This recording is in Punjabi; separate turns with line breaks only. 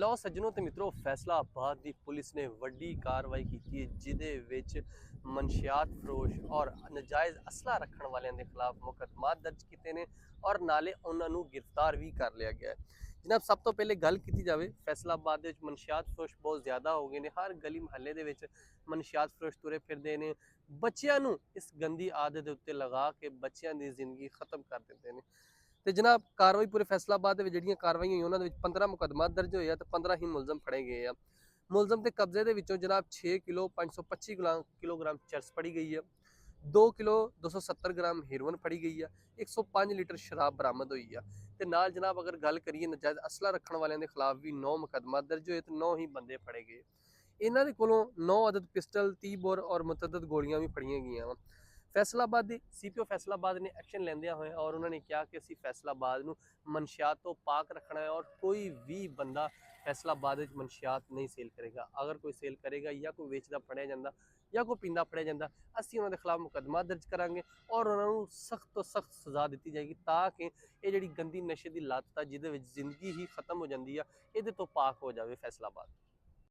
ਲਓ ਸੱਜਣੋ ਤੇ ਮਿੱਤਰੋ ਫੈਸਲਾਬਾਦ ਦੀ ਪੁਲਿਸ ਨੇ ਵੱਡੀ ਕਾਰਵਾਈ ਕੀਤੀ ਹੈ ਜਿਹਦੇ ਵਿੱਚ ਮਨਸ਼ਿਆਤ ਫਰੋਸ਼ ਔਰ ਨਜਾਇਜ਼ ਅਸਲਾ ਰੱਖਣ ਵਾਲਿਆਂ ਦੇ ਖਿਲਾਫ ਮੁਕੱਦਮਾ ਦਰਜ ਕੀਤੇ ਨੇ ਔਰ ਨਾਲੇ ਉਹਨਾਂ ਨੂੰ ਗ੍ਰਿਫਤਾਰ ਵੀ ਕਰ ਲਿਆ ਗਿਆ ਹੈ। ਜਨਾਬ ਸਭ ਤੋਂ ਪਹਿਲੇ ਗੱਲ ਕੀਤੀ ਜਾਵੇ ਫੈਸਲਾਬਾਦ ਦੇ ਵਿੱਚ ਮਨਸ਼ਿਆਤ ਫਰੋਸ਼ ਬਹੁਤ ਜ਼ਿਆਦਾ ਹੋ ਗਏ ਨੇ। ਹਰ ਗਲੀ ਮੁਹੱਲੇ ਦੇ ਵਿੱਚ ਮਨਸ਼ਿਆਤ ਫਰੋਸ਼ ਤੁਰੇ ਫਿਰਦੇ ਨੇ। ਬੱਚਿਆਂ ਨੂੰ ਇਸ ਗੰਦੀ ਆਦਤ ਦੇ ਉੱਤੇ ਲਗਾ ਕੇ ਬੱਚਿਆਂ ਦੀ ਜ਼ਿੰਦਗੀ ਖਤਮ ਕਰ ਦਿੰਦੇ ਨੇ। ਤੇ ਜਨਾਬ ਕਾਰਵਾਈ ਪੂਰੇ ਫੈਸਲਾਬਾਦ ਦੇ ਵਿੱਚ ਜਿਹੜੀਆਂ ਕਾਰਵਾਈਆਂ ਹੋਈਆਂ ਉਹਨਾਂ ਦੇ ਵਿੱਚ 15 ਮੁਕੱਦਮਾ ਦਰਜ ਹੋਏ ਆ ਤੇ 15 ਹੀ ਮੁਲਜ਼ਮ ਫੜੇ ਗਏ ਆ। ਮੁਲਜ਼ਮ ਦੇ ਕਬਜ਼ੇ ਦੇ ਵਿੱਚੋਂ ਜਨਾਬ 6 ਕਿਲੋ 525 ਕਿਲੋਗ੍ਰਾਮ ਚਰਸ ਫੜੀ ਗਈ ਆ, 2 ਕਿਲੋ 270 ਗ੍ਰਾਮ ਹੀਰੋਇਨ ਫੜੀ ਗਈ ਆ, 105 ਲੀਟਰ ਸ਼ਰਾਬ ਬਰਾਮਦ ਹੋਈ ਆ। ਤੇ ਨਾਲ ਜਨਾਬ ਅਗਰ ਗੱਲ ਕਰੀਏ ਨਜਾਇਜ਼ ਅਸਲਾ ਰੱਖਣ ਵਾਲਿਆਂ ਦੇ ਖਿਲਾਫ ਵੀ 9 ਮੁਕੱਦਮਾ ਦਰਜ ਹੋਏ ਤੇ 9 ਹੀ ਬੰਦੇ ਫੜੇ ਗਏ। ਇਹਨਾਂ ਦੇ ਕੋਲੋਂ 9 ਅਦਦ ਪਿਸਟਲ 30 ਬੋਰ ਔਰ ਮੁਤਅੱਦਦ ਗੋਲੀਆਂ ਵੀ ਫੜੀਆਂ ਗਈਆਂ ਵਾ। ਫੈਸਲਾਬਾਦ ਦੇ ਸੀਪੀਓ ਫੈਸਲਾਬਾਦ ਨੇ ਐਕਸ਼ਨ ਲੈਂਦਿਆਂ ਹੋਏ ਔਰ ਉਹਨਾਂ ਨੇ ਕਿਹਾ ਕਿ ਅਸੀਂ ਫੈਸਲਾਬਾਦ ਨੂੰ ਮਨਸ਼ਿਆਤ ਤੋਂ ਪਾਕ ਰੱਖਣਾ ਹੈ ਔਰ ਕੋਈ ਵੀ ਬੰਦਾ ਫੈਸਲਾਬਾਦ ਵਿੱਚ ਮਨਸ਼ਿਆਤ ਨਹੀਂ ਸੇਲ ਕਰੇਗਾ। ਅਗਰ ਕੋਈ ਸੇਲ ਕਰੇਗਾ ਜਾਂ ਕੋਈ ਵੇਚਦਾ ਫੜਿਆ ਜਾਂਦਾ ਜਾਂ ਕੋਈ ਪੀਂਦਾ ਫੜਿਆ ਜਾਂਦਾ, ਅਸੀਂ ਉਹਨਾਂ ਦੇ ਖਿਲਾਫ ਮੁਕੱਦਮਾ ਦਰਜ ਕਰਾਂਗੇ ਔਰ ਉਹਨਾਂ ਨੂੰ ਸਖਤ ਤੋਂ ਸਖਤ ਸਜ਼ਾ ਦਿੱਤੀ ਜਾਏਗੀ ਤਾਂ ਕਿ ਇਹ ਜਿਹੜੀ ਗੰਦੀ ਨਸ਼ੇ ਦੀ ਲੱਤ ਆ ਜਿਹਦੇ ਵਿੱਚ ਜ਼ਿੰਦਗੀ ਹੀ ਖਤਮ ਹੋ ਜਾਂਦੀ ਆ, ਇਹਦੇ ਤੋਂ ਪਾਕ ਹੋ ਜਾਵੇ ਫੈਸਲਾਬਾਦ।